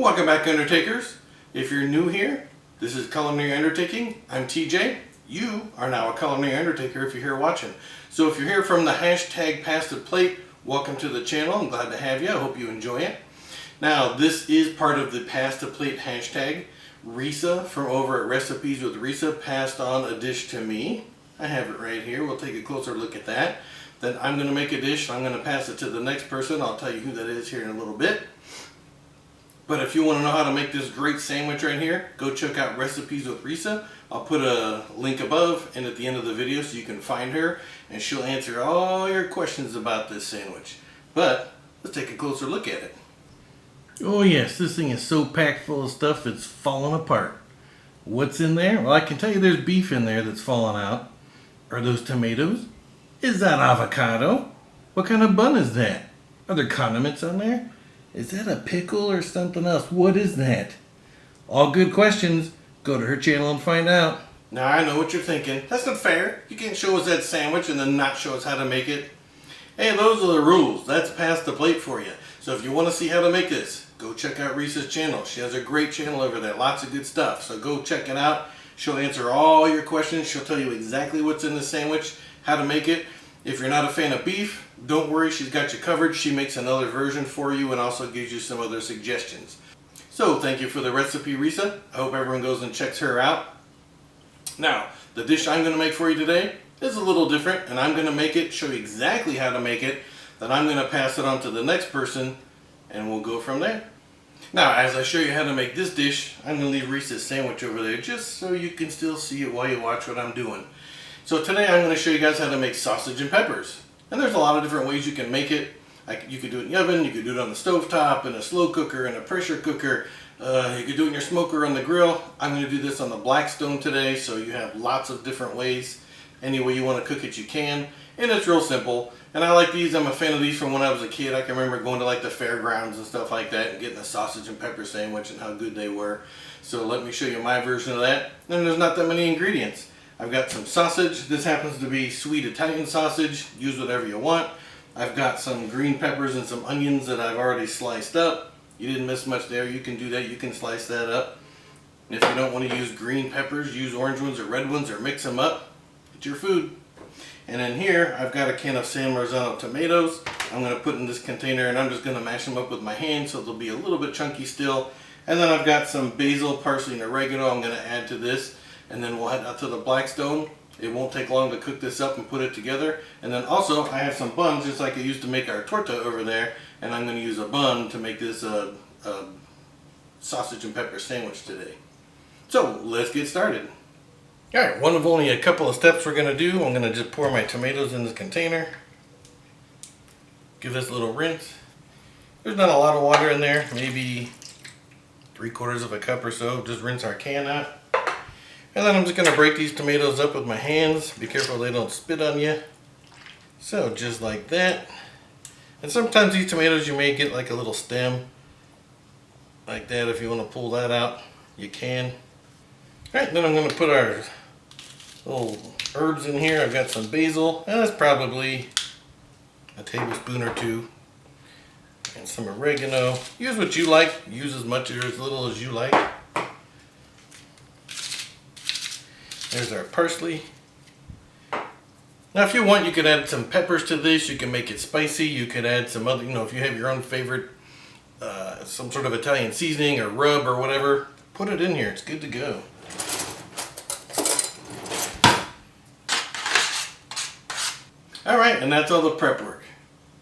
Welcome back, Undertakers. If you're new here, this is Culinary Undertaking. I'm TJ. You are now a Culinary Undertaker if you're here watching. So if you're here from the hashtag Pass the Plate, welcome to the channel. I'm glad to have you. I hope you enjoy it. Now, this is part of the Pass the Plate hashtag. Resa from over at Recipes with Resa passed on a dish to me. I have it right here. We'll take a closer look at that. Then I'm going to make a dish. I'm going to pass it to the next person. I'll tell you who that is here in a little bit. But if you want to know how to make this great sandwich right here, go check out Recipes with Resa. I'll put a link above and at the end of the video so you can find her and she'll answer all your questions about this sandwich. But let's take a closer look at it. Oh yes, this thing is so packed full of stuff it's falling apart. What's in there? Well, I can tell you there's beef in there that's fallen out. Are those tomatoes? Is that avocado? What kind of bun is that? Are there condiments on there? Is that a pickle or something else? What is that? All good questions. Go to her channel and find out. Now I know what you're thinking. That's not fair. You can't show us that sandwich and then not show us how to make it. Hey, those are the rules. That's Pass the Plate for you. So if you want to see how to make this, go check out Resa's channel. She has a great channel over there. Lots of good stuff. So go check it out. She'll answer all your questions. She'll tell you exactly what's in the sandwich, how to make it. If you're not a fan of beef, don't worry, she's got you covered. She makes another version for you and also gives you some other suggestions. So thank you for the recipe, Resa. I hope everyone goes and checks her out. Now, the dish I'm going to make for you today is a little different, and I'm going to make it, show you exactly how to make it. Then I'm going to pass it on to the next person, and we'll go from there. Now, as I show you how to make this dish, I'm going to leave Resa's sandwich over there just so you can still see it while you watch what I'm doing. So today I'm going to show you guys how to make sausage and peppers. And there's a lot of different ways you can make it. You could do it in the oven, you could do it on the stovetop, in a slow cooker, in a pressure cooker. You could do it in your smoker on the grill. I'm going to do this on the Blackstone today, so you have lots of different ways. Any way you want to cook it, you can. And it's real simple. And I like these. I'm a fan of these from when I was a kid. I can remember going to like the fairgrounds and stuff like that and getting a sausage and pepper sandwich and how good they were. So let me show you my version of that. And there's not that many ingredients. I've got some sausage. This happens to be sweet Italian sausage. Use whatever you want. I've got some green peppers and some onions that I've already sliced up. You didn't miss much there. You can do that. You can slice that up. And if you don't want to use green peppers, use orange ones or red ones or mix them up. It's your food. And in here, I've got a can of San Marzano tomatoes. I'm going to put in this container and I'm just going to mash them up with my hand so they'll be a little bit chunky still. And then I've got some basil, parsley, and oregano I'm going to add to this. And then we'll head out to the Blackstone. It won't take long to cook this up and put it together. And then also I have some buns just like I used to make our torta over there. And I'm going to use a bun to make this sausage and pepper sandwich today. So let's get started. Alright, one of only a couple of steps we're going to do. I'm going to just pour my tomatoes in this container. Give this a little rinse. There's not a lot of water in there. Maybe 3/4 of a cup or so. Just rinse our can out. And then I'm just going to break these tomatoes up with my hands. Be careful they don't spit on you. So just like that. And sometimes these tomatoes you may get like a little stem. Like that. If you want to pull that out, you can. Alright, then I'm going to put our little herbs in here. I've got some basil. And that's probably a tablespoon or two. And some oregano. Use what you like. Use as much or as little as you like. There's our parsley. Now if you want, you could add some peppers to this. You can make it spicy. You could add some other, if you have your own favorite, some sort of Italian seasoning or rub or whatever, put it in here. It's good to go. Alright, and that's all the prep work.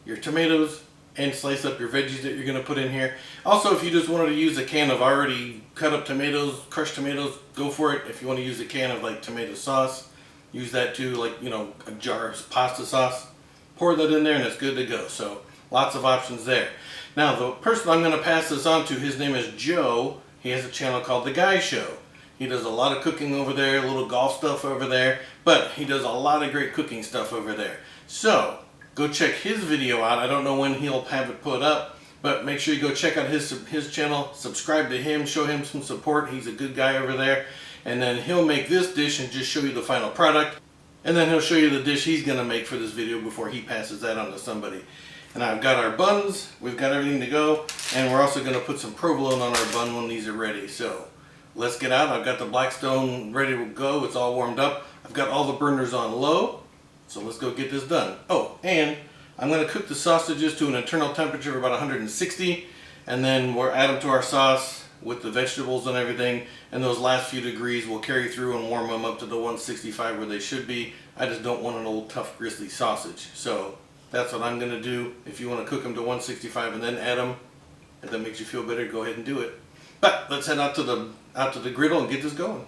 Your tomatoes, and slice up your veggies that you're going to put in here. Also, if you just wanted to use a can of already cut up tomatoes, crushed tomatoes, go for it. If you want to use a can of like tomato sauce, use that too, like, a jar of pasta sauce. Pour that in there and it's good to go. So lots of options there. Now the person I'm going to pass this on to, his name is Joe. He has a channel called The Guy Show. He does a lot of cooking over there, a little golf stuff over there, but he does a lot of great cooking stuff over there. So go check his video out. I don't know when he'll have it put up, but make sure you go check out his channel, subscribe to him, show him some support. He's a good guy over there. And then he'll make this dish and just show you the final product. And then he'll show you the dish he's going to make for this video before he passes that on to somebody. And I've got our buns, we've got everything to go, and we're also going to put some provolone on our bun when these are ready. So let's get out. I've got the Blackstone ready to go. It's all warmed up. I've got all the burners on low. So let's go get this done. Oh, and I'm going to cook the sausages to an internal temperature of about 160, and then we'll add them to our sauce with the vegetables and everything, and those last few degrees will carry through and warm them up to the 165 where they should be. I just don't want an old tough gristly sausage. So that's what I'm going to do. If you want to cook them to 165 and then add them, if that makes you feel better, go ahead and do it. But let's head out to the griddle and get this going.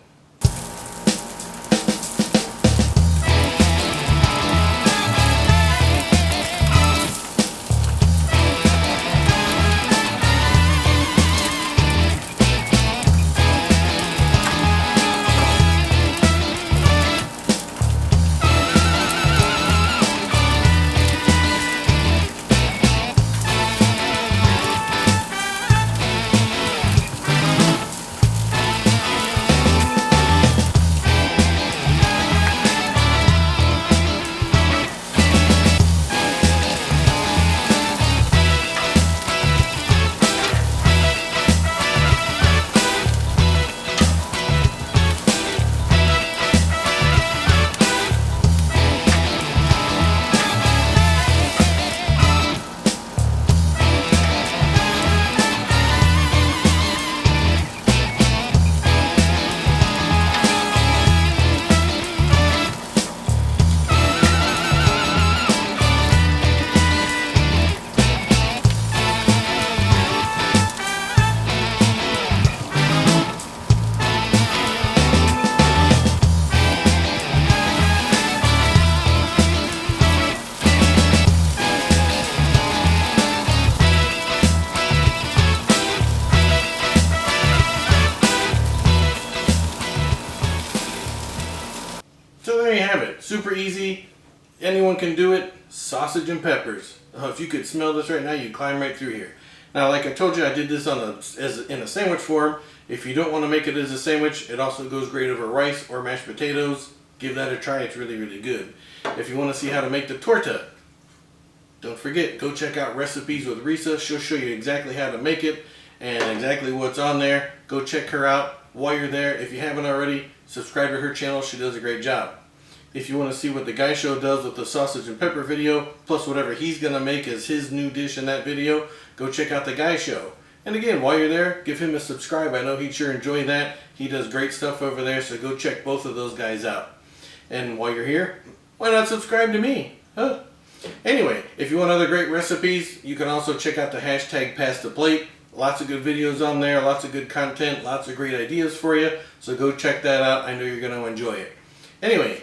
So there you have it. Super easy. Anyone can do it. Sausage and peppers. Oh, if you could smell this right now, you'd climb right through here. Now, like I told you, I did this in a sandwich form. If you don't want to make it as a sandwich, it also goes great over rice or mashed potatoes. Give that a try. It's really, really good. If you want to see how to make the torta, don't forget, go check out Recipes with Resa. She'll show you exactly how to make it and exactly what's on there. Go check her out. While you're there, if you haven't already, subscribe to her channel. She does a great job. If you want to see what the Guy Show does with the sausage and pepper video, plus whatever he's going to make as his new dish in that video, go check out the Guy Show. And again, while you're there, give him a subscribe. I know he'd sure enjoy that. He does great stuff over there, so go check both of those guys out. And while you're here, why not subscribe to me? Huh? Anyway, if you want other great recipes, you can also check out the hashtag Pass the Plate. Lots of good videos on there, lots of good content, lots of great ideas for you. So go check that out. I know you're going to enjoy it. Anyway,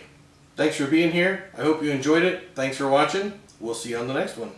thanks for being here. I hope you enjoyed it. Thanks for watching. We'll see you on the next one.